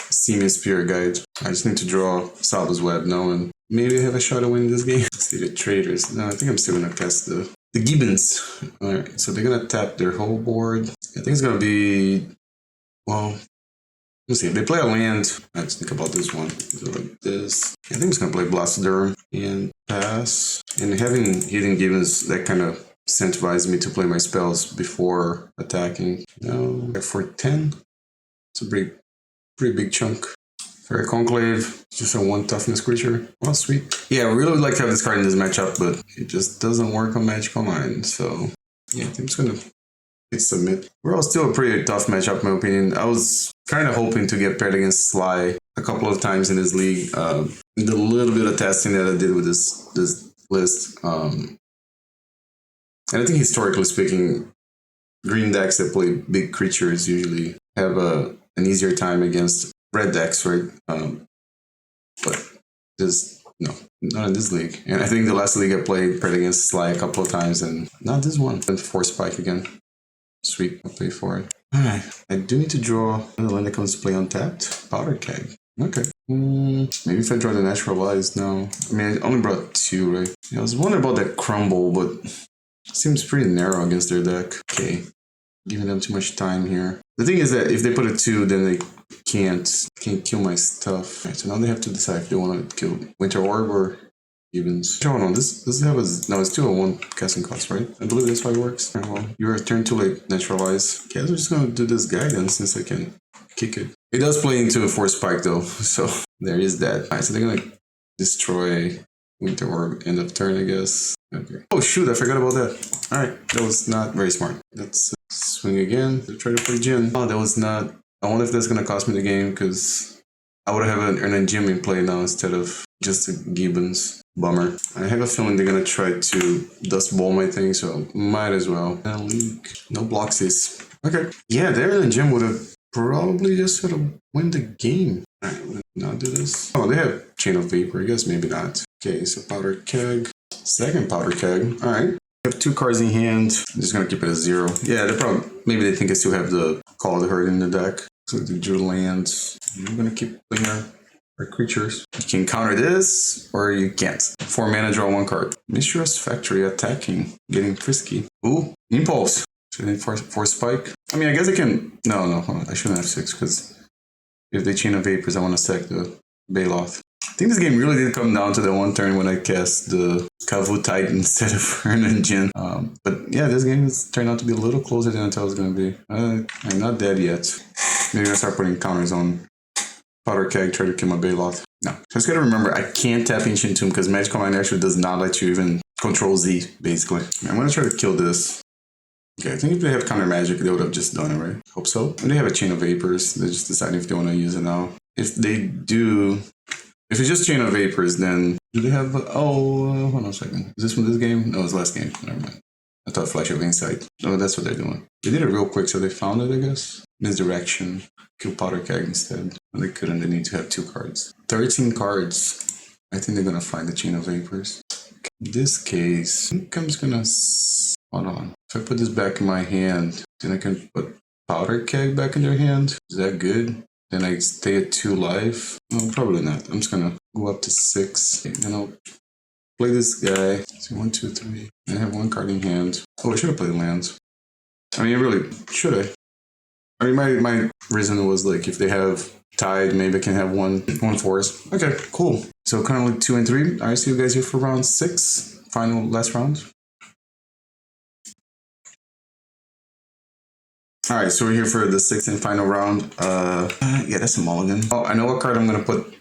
Speaker 2: Seeming Spirit Guide. I just need to draw Tsabo's Web now, and maybe I have a shot at winning this game. City of Traitors. No, I think I'm still gonna cast the Gibbons. Alright, so they're gonna tap their whole board. I think it's gonna be... Well, let's see. If they play a land, let's think about this one. So like this. I think it's gonna play Blastoderm and pass. And having Hidden Gibbons, that kind of incentivized me to play my spells before attacking. No, for 10. It's a pretty big chunk. Fairy Conclave, just a 1 toughness creature. Oh, sweet. Yeah, I really would like to have this card in this matchup, but it just doesn't work on Magic Online. So, yeah, I think I'm just gonna hit submit. We're all still a pretty tough matchup, in my opinion. I was kind of hoping to get paired against Sly a couple of times in this league. The little bit of testing that I did with this list. And I think historically speaking, green decks that play big creatures usually have an easier time against red decks, right? But this, no, not in this league. And I think the last league I played against Sly a couple of times, and not this one. And 4 Spike again. Sweet, I'll pay for it. Alright, I do need to draw the land that comes to play untapped. Powder Keg. Okay. Maybe if I draw the Naturalize now. I mean, I only brought 2, right? Yeah, I was wondering about that Crumble, but it seems pretty narrow against their deck. Okay. Giving them too much time here. The thing is that if they put a 2, then they can't kill my stuff. Right, so now they have to decide if they want to kill Winter Orb or Gibbons. Hold on, does it have a... No, it's 2/1 casting cost, right? I believe that's how it works. Right, well, you're turn too late, Naturalize. Okay, I'm just gonna do this guy then, since I can kick it. It does play into a 4 Spike though, so there is that. Alright, so they're gonna destroy Winter Orb end of turn, I guess. Okay. Oh shoot, I forgot about that. Alright, that was not very smart. Let's swing again. Try to play Djinn. Oh, that was not... I wonder if that's gonna cost me the game, because I would have an Erhnam Djinn in play now instead of just the Gibbons. Bummer. I have a feeling they're gonna try to Dust Bowl my thing, so might as well. No Bloxies. Okay. Yeah, the Erhnam Djinn would have probably just sort of win the game. Alright, we'll not do this. Oh, they have Chain of Vapor. I guess maybe not. Okay, so Powder Keg. Second Powder Keg. Alright. I have 2 cards in hand. I'm just gonna keep it at 0. Yeah, they probably... Maybe they think I still have the Call of the Herd in the deck. So they drew lands. I'm gonna keep playing our creatures. You can counter this, or you can't. 4 mana, draw 1 card. Mishra's Factory attacking. Getting frisky. Ooh, Impulse. Should I need 4 Spike? I mean, I guess I can... No, hold on. I shouldn't have 6, because if they Chain of Vapors, I want to sack the Baloth. I think this game really did come down to the one turn when I cast the Kavu Titan instead of Erhnam Djinn. But yeah, this game has turned out to be a little closer than I thought it was going to be. I'm not dead yet. Maybe I'll start putting counters on Powder Keg, try to kill my Baloth. No. Just gotta remember, I can't tap Ancient Tomb because Magic Online actually does not let you even control Z, basically. I'm gonna try to kill this. Okay, I think if they have counter magic, they would have just done it, right? Hope so. And they have a Chain of Vapors. They're just deciding if they want to use it now. If they do... If it's just Chain of Vapors, then... Do they have... hold on a second. Is this from this game? No, it's last game. Never mind. I thought Flash of Insight. Oh, that's what they're doing. They did it real quick, so they found it, I guess. Misdirection. Kill Powder Keg instead. And they couldn't. They need to have 2 cards. 13 cards. I think they're gonna find the Chain of Vapors. In this case, I think I'm just gonna... Hold on. If I put this back in my hand, then I can put Powder Keg back in their hand. Is that good? Then I stay at 2 life? No, probably not. I'm just gonna go up to 6. Okay, then I'll play this guy. So 1, 2, 3. I have 1 card in hand. Oh, I should have played lands. I mean, really, should I? I mean, my reason was like, if they have Tide, maybe I can have one forest. Okay, cool. So currently 2 and 3. Alright, see you guys here for round 6. Last round.
Speaker 1: Alright, so we're here for the sixth and final round. Yeah, that's a mulligan. Oh, I know what card I'm gonna put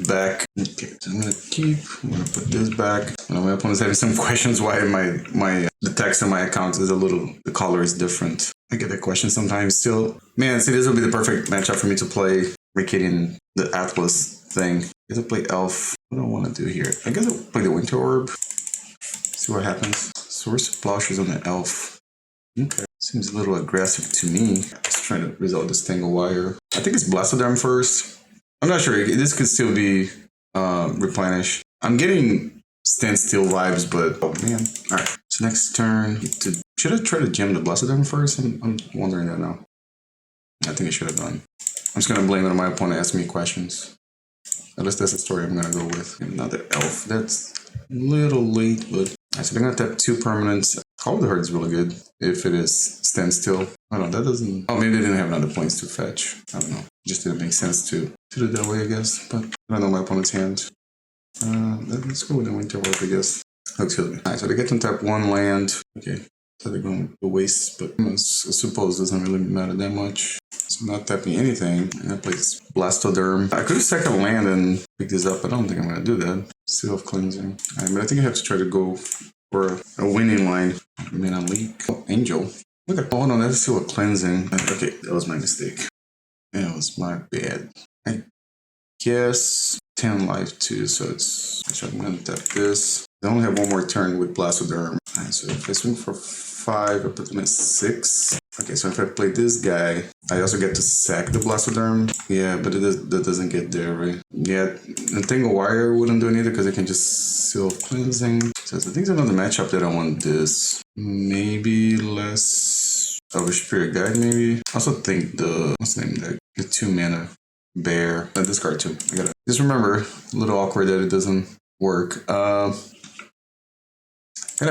Speaker 1: back. Okay, so I'm gonna put this back. I know my opponent's having some questions why the text on my account is the color is different. I get that question sometimes still. Man, see, this would be the perfect matchup for me to play Ricadian, the Atlas thing. I guess I'll play Elf. What do I want to do here? I guess I'll play the Winter Orb. See what happens. Source of Plowshares on the Elf. Okay. Seems a little aggressive to me. Just trying to resolve this Tangle Wire. I think it's Blastoderm first. I'm not sure. This could still be replenished. I'm getting standstill vibes, but oh man. Alright. So next turn. Should I try to gem the Blastoderm first? I'm wondering that now. I think I should have done. I'm just gonna blame it on my opponent asking me questions. At least that's the story I'm gonna go with. Another Elf. That's a little late, but alright, so they're gonna tap 2 permanents. Call the Herd is really good if it is standstill. I don't know, that doesn't. Oh, maybe they didn't have another planes to fetch. I don't know. Just didn't make sense to do it that way, I guess. But I don't know my opponent's hand. Let's go with the Winter Orb, I guess. Excuse me. Alright, so they get to tap 1 land. Okay, so they're going to waste, but I suppose it doesn't really matter that much. So I'm not tapping anything. And I play Blastoderm. I could have sacked a land and picked this up, but I don't think I'm gonna do that. Seal of Cleansing. Alright, but I think I have to try to go for a winning line. I mean, a leak. Oh, Angel. Look at, oh no, that's still a cleansing. Okay, that was my mistake. That was my bad. I guess 10 life too, so it's. Actually, I'm gonna tap this. I only have 1 more turn with Blastoderm. Alright, so if I swing for 5, I put them at 6. Okay, so if I play this guy, I also get to sack the Blastoderm. Yeah, but that doesn't get there, right? Yeah, the Tangle Wire wouldn't do it either because I can just seal of cleansing. So I think there's another matchup that I want this. Maybe less Elvish Spirit Guide, maybe. I also think what's the name of that? The 2 mana bear. This card too. I gotta just remember, a little awkward that it doesn't work. Kind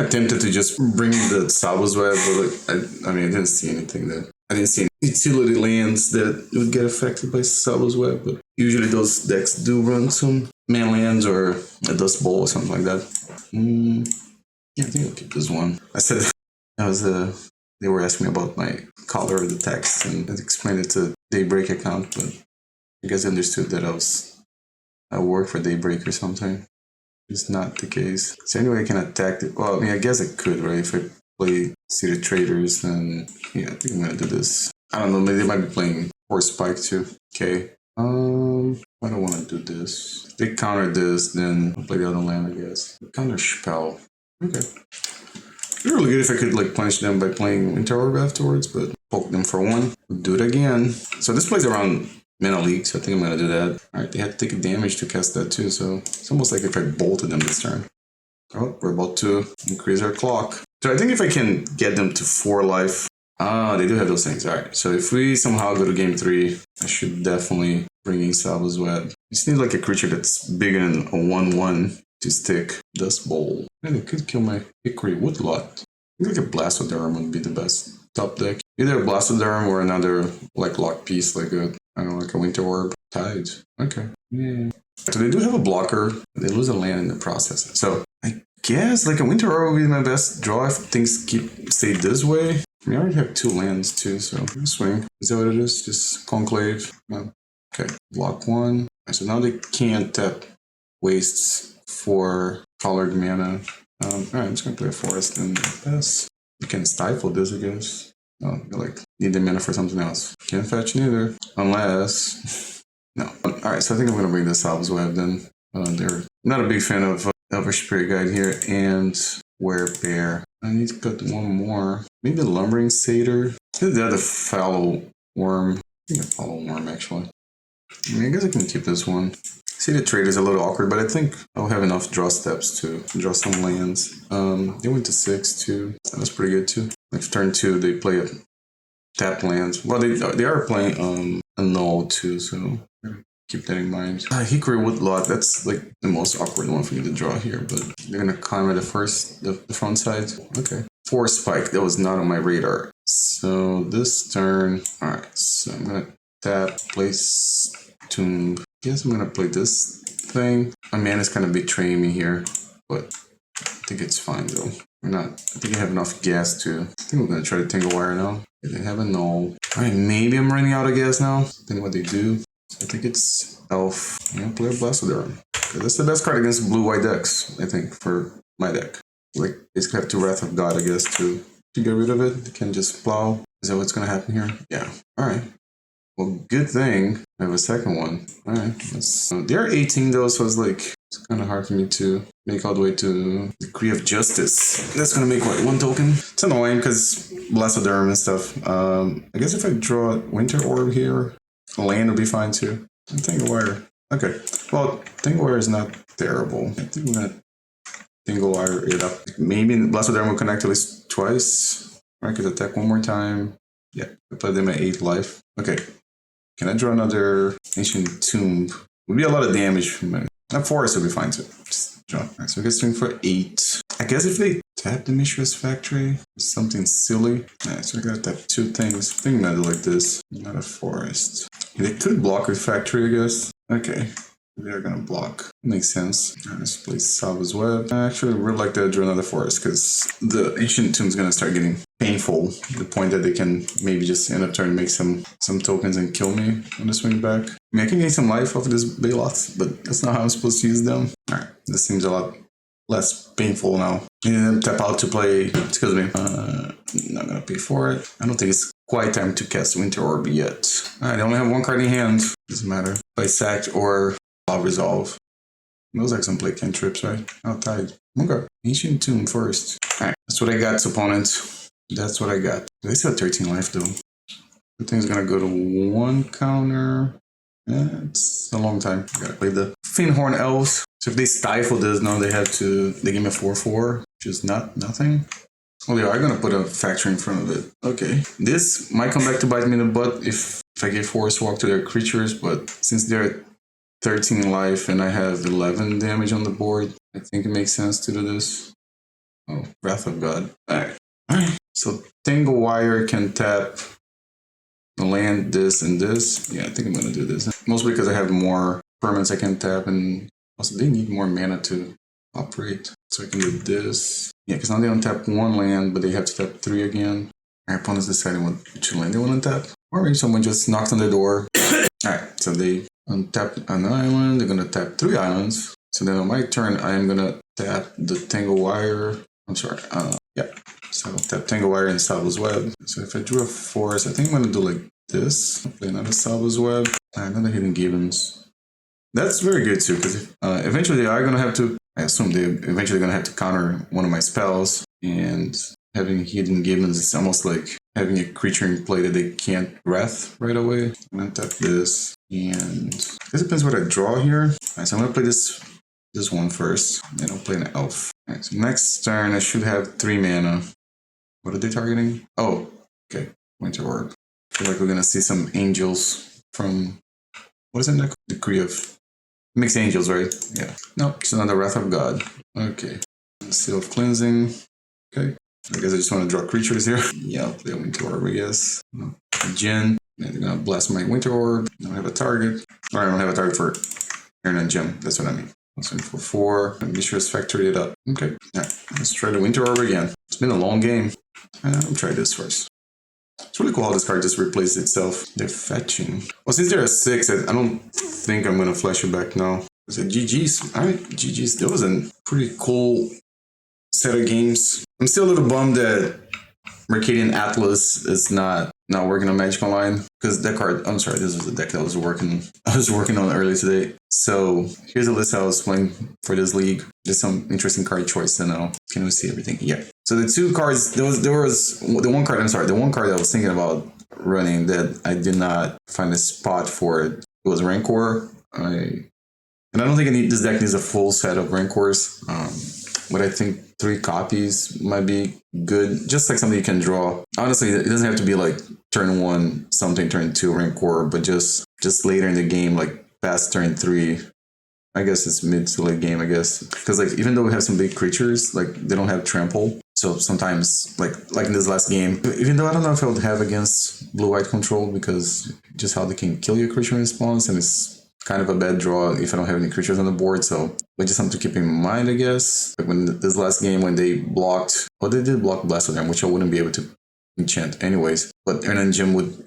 Speaker 1: of tempted to just bring the Tsabo's Web, but I mean, I didn't see anything that. I didn't see any utility lands that would get affected by Tsabo's Web, but usually those decks do run some man lands or a Dust Bowl or something like that. Yeah, I think I'll keep this one. I said that was they were asking me about my color of the text and I explained it to Daybreak account, but you guys understood that I work for Daybreak or something. It's not the case. So anyway, I can attack it. Well, I mean, I guess I could, right? If I play City of Traitors, then yeah, I think I'm gonna do this. I don't know, maybe they might be playing Horse Spike too. Okay. I don't want to do this. If they counter this, then I'll play the other land, I guess. Counter Spell. Okay. It'd be really good if I could like punish them by playing Winter Orb afterwards, but poke them for 1. Do it again. So this plays around Mana Leak, so I think I'm gonna do that. Alright, they had to take a damage to cast that too, so it's almost like if I bolted them this turn. Oh, we're about to increase our clock. So I think if I can get them to 4 life. Ah, they do have those things. Alright, so if we somehow go to game 3, I should definitely bring in Tsabo's Web. You just need like a creature that's bigger than a 1/1 to stick. Dust Bowl. And it could kill my Hickory Woodlot. I think like a Blastoderm would be the best top deck. Either a Blastoderm or another like lock piece, like a like a Winter Orb. Tides. Okay. Yeah. So they do have a blocker. They lose a land in the process. So I guess like a Winter Orb would be my best draw if things stay this way. I mean, I already have 2 lands too, so swing. Is that what it is? Just Conclave. No. Okay. Block 1. Right, so now they can't tap wastes for colored mana. Alright, I'm just gonna play a forest and pass. You can stifle this, I guess. Oh, you like need the mana for something else. Can't fetch neither. Unless no. Alright, so I think I'm gonna bring the Tsabo's Web then. They're not a big fan of Elvish Spirit Guide here and Werebear. I need to put 1 more. Maybe the Lumbering Satyr. The other Fallow Wurm. I think a Fallow Wurm actually. I mean, I guess I can keep this one. City of Traitors is a little awkward, but I think I'll have enough draw steps to draw some lands. They went to 6 too. That was pretty good too. Like turn 2, they play a tap lands. Well, they are playing a null too, so keep that in mind. Hickory Woodlot, that's like the most awkward one for me to draw here, but they're gonna climb at the front side. Okay. Force Spike, that was not on my radar. So this turn, alright, so I'm gonna tap, place Tomb. Guess I'm gonna play this thing. My mana's kind of betraying me here, but I think it's fine though. We're not. I think I have enough gas to. I think I'm gonna try to Tangle Wire now.
Speaker 2: They have a null. Alright, maybe I'm running out of gas now. Depending what they do. I think it's Elf. Yeah, play a Blastoderm. That's the best card against blue-white decks, I think, for my deck. Like, basically have to Wrath of God, I guess, to get rid of it. They can just plow. Is that what's gonna happen here? Yeah. Alright. Well, good thing I have a second one. Alright. They're 18 though, so it's like, it's kind of hard for me to make all the way to Decree of Justice. That's gonna make, what, 1 token? It's annoying because Blastoderm and stuff. I guess if I draw Winter Orb here, land would be fine too. And Tangle Wire. Okay. Well, Tangle Wire is not terrible. I think we're gonna Tangle Wire it up. Maybe Blastoderm will connect at least twice. I could attack one more time. Yeah, I put them at 8 life. Okay. Can I draw another Ancient Tomb? Would be a lot of damage. That forest would be fine too. Just draw. Right, so we get swing for 8. I guess if they tap the Mishra's Factory, something silly. Alright, so we gotta tap 2 things. I think I'm gonna do like this. Not a forest. They could block with Factory, I guess. Okay. They're gonna block. Makes sense. Let's play Tsabo's Web. I actually would like to draw another forest because the Ancient Tomb is gonna start getting painful. The point that they can maybe just end up trying to make some tokens and kill me on the swing back. I mean, I can gain some life off of this Baloth, but that's not how I'm supposed to use them. Alright, this seems a lot less painful now. And then tap out to play, excuse me, not gonna pay for it. I don't think it's quite time to cast Winter Orb yet. Alright, I only have 1 card in hand. Doesn't matter. Play Sacked or I'll Resolve. Those like some play cantrips, right? Outside. Okay. Ancient Tomb first. Alright, that's what I got, opponent. That's what I got. They still have 13 life though. The thing's gonna go to 1 counter. Yeah, it's a long time. I gotta play the Fyndhorn Elves. So if they stifle this, now they have to, they give me a 4/4, which is nothing. Oh, they are gonna put a factory in front of it. Okay. This might come back to bite me in the butt if I get Forest Walk to their creatures, but since they're at 13 life and I have 11 damage on the board, I think it makes sense to do this. Oh, Wrath of God. Alright. Alright. So Tangle Wire can tap the land, this, and this. Yeah, I think I'm gonna do this. Mostly because I have more permanents I can tap, and also they need more mana to operate. So I can do this. Yeah, because now they don't tap 1 land, but they have to tap 3 again. My opponent's deciding which land they want to tap. Or maybe someone just knocks on the door. Alright, so they untap an island, they're gonna tap 3 islands. So then on my turn, I am gonna tap the Tangle Wire. I'm sorry, yeah. So I'll tap Tangle Wire and Tsabo's Web. So if I drew a forest, I think I'm gonna do like this. I'll play another Tsabo's Web, another Hidden Gibbons. That's very good too, because eventually they are gonna have to, I assume they're eventually gonna have to counter one of my spells, and having Hidden Gibbons is almost like having a creature in play that they can't wrath right away. I'm gonna tap this, and this depends what I draw here. Alright, so I'm gonna play this one first, and I'll play an elf. Alright, so next turn I should have 3 mana. What are they targeting? Oh, okay, Winter Orb. I feel like we're gonna see some angels from, what is it next? Decree of Mixed Angels, right? Yeah. Nope, it's another Wrath of God. Okay. Seal of Cleansing. Okay. I guess I just want to draw creatures here. Yeah, I'll play a Winter Orb, I guess. Djinn. And they're gonna blast my Winter Orb. I don't have a target. Or I don't have a target for Erhnam Djinn. That's what I mean. Let's win for 4. And Mishra's Factory it up. Okay. Alright. Let's try the Winter Orb again. It's been a long game. I'll try this first. It's really cool how this card just replaced itself. They're fetching. Well, since they're a 6, I don't think I'm gonna flash it back now. I said GG's. Alright, GG's. That was a pretty cool set of games. I'm still a little bummed that Mercadian Atlas is not working on Magic Online, because that card, I'm sorry, this was the deck that I was working on earlier today. So here's a list I was playing for this league. There's some interesting card choice, and now can we see everything? Yeah. So the 2 cards, there was the one card I was thinking about running that I did not find a spot for it. It was Rancor. And I don't think this deck needs a full set of Rancors. But I think 3 copies might be good. Just like something you can draw. Honestly, it doesn't have to be like turn 1, something turn 2 Rancor, but just later in the game, like past turn 3. I guess it's mid to late game, I guess. Because like even though we have some big creatures, like they don't have trample. So sometimes, like in this last game, even though I don't know if I would have against blue-white control, because just how they can kill your creature in response, and it's kind of a bad draw if I don't have any creatures on the board. So, but just something to keep in mind, I guess. Like when this last game, when they blocked, well, they did block Blastoderm, which I wouldn't be able to enchant anyways. But Erhnam Djinn would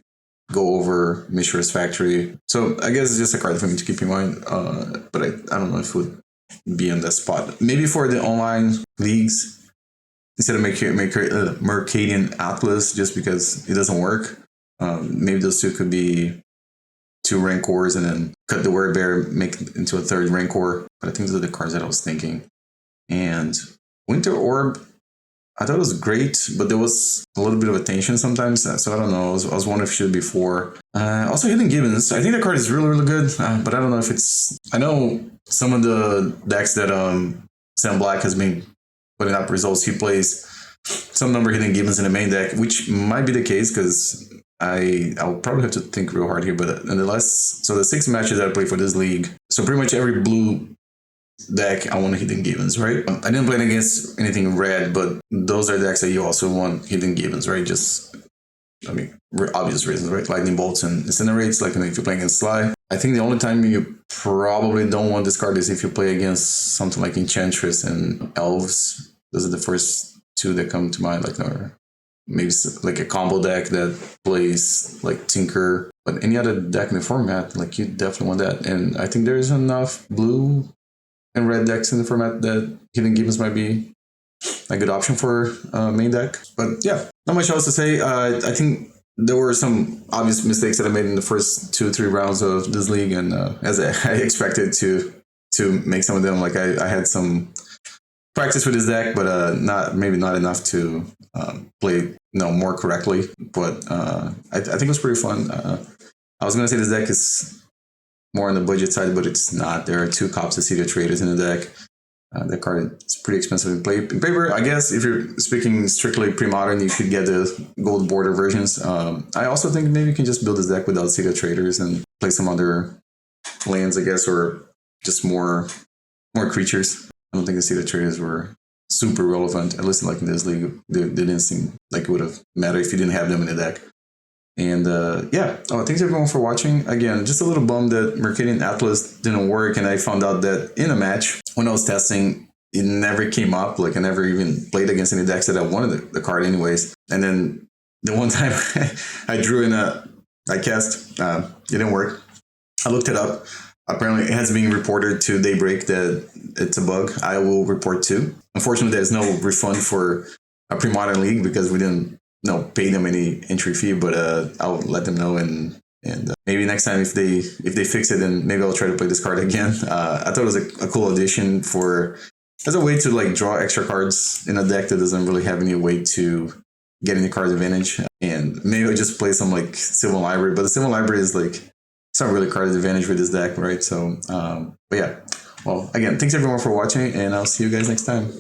Speaker 2: go over Mishra's Factory. So I guess it's just a card for me to keep in mind. But I don't know if it would be on that spot. Maybe for the online leagues, instead of Mercadian Atlas, just because it doesn't work. Maybe those two could be 2 Rancors and then cut the Werebear, make it into a 3rd Rancor. But I think those are the cards that I was thinking. And Winter Orb, I thought it was great, but there was a little bit of a tension sometimes. So I don't know. I was wondering if it should be 4. Also, Hidden Gibbons. I think that card is really, really good. But I don't know if it's... I know some of the decks that Sam Black has been putting up results. He plays some number of Hidden Gibbons in the main deck, which might be the case because I'll probably have to think real hard here. But in the so the 6 matches that I played for this league, so pretty much every blue deck I want Hidden Gibbons, right? I didn't play against anything red, but those are decks that you also want Hidden Gibbons, right? Just, I mean, obvious reasons, right? Lightning bolts and incinerates, like if you're playing against Sly. I think the only time you probably don't want this card is if you play against something like Enchantress and Elves. Those are the first 2 that come to mind, like, or maybe like a combo deck that plays like Tinker. But any other deck in the format, like, you definitely want that. And I think there's enough blue and red decks in the format that Hidden Gibbons might be a good option for main deck. But yeah, not much else to say. I think there were some obvious mistakes that I made in the first 2-3 rounds of this league, and as I expected to make some of them. Like I had some practice with this deck, but maybe not enough to play more correctly. But I think it was pretty fun. I was gonna say this deck is more on the budget side, but it's not. There are 2 copies of City of Traitors in the deck. That card is pretty expensive to play. In paper, I guess if you're speaking strictly pre-modern, you could get the gold border versions. I also think maybe you can just build this deck without City of Traitors and play some other lands, I guess, or just more creatures. I don't think the City of Traitors were super relevant, at least like in this league. They didn't seem like it would have mattered if you didn't have them in the deck. And yeah, thanks everyone for watching. Again, just a little bummed that Mercadian Atlas didn't work, and I found out that in a match when I was testing, it never came up. Like I never even played against any decks that I wanted the card anyways. And then the one time I drew in I cast, it didn't work. I looked it up. Apparently, it has been reported to Daybreak that it's a bug. I will report too. Unfortunately, there's no refund for a pre-modern league because we didn't pay them any entry fee, but I'll let them know, and maybe next time if they fix it, then maybe I'll try to play this card again. I thought it was a cool addition as a way to like draw extra cards in a deck that doesn't really have any way to get any card advantage. And maybe I'll just play some like Sylvan Library, but the Sylvan Library is like, it's not really card advantage with this deck, right? So, but yeah. Well, again, thanks everyone for watching, and I'll see you guys next time.